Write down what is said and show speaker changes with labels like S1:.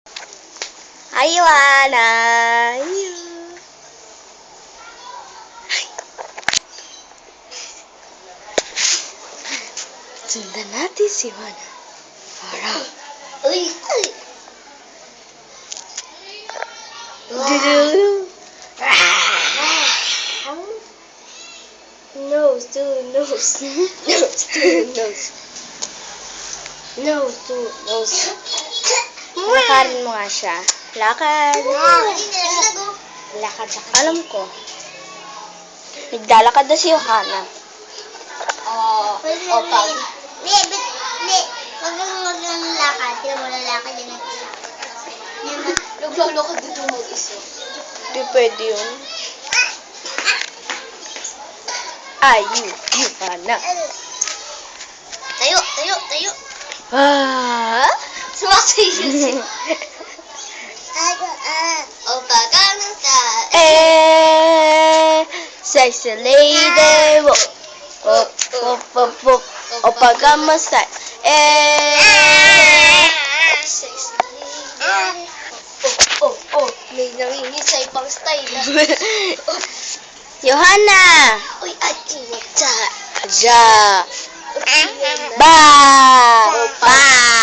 S1: Hi, Wana. Sundan natin si Wana. Para.
S2: Uy! Nose to nose. Nose to nose. Nose to nose.
S1: Lakarin mo nga siya. Lakad.
S2: Lakad sa
S1: Alam ko. Naglalakad na si Johanna.
S2: pag. Hindi. Huwag kang lakad. Sila mo lalakad yun. Luglolokad dito mag-isa.
S1: Di pwede yun. Ayu, Johanna.
S2: Tayo.
S1: Ah.
S2: Sumasayo siya. Opa, kamusta?
S1: Sexy lady. Wop, wop, wop, wop. Opa, kamusta?
S2: Sexy lady. May nangingisay pang style.
S1: Johanna.
S2: Uy, ati, what's up?
S1: Aja. Ba. Ba.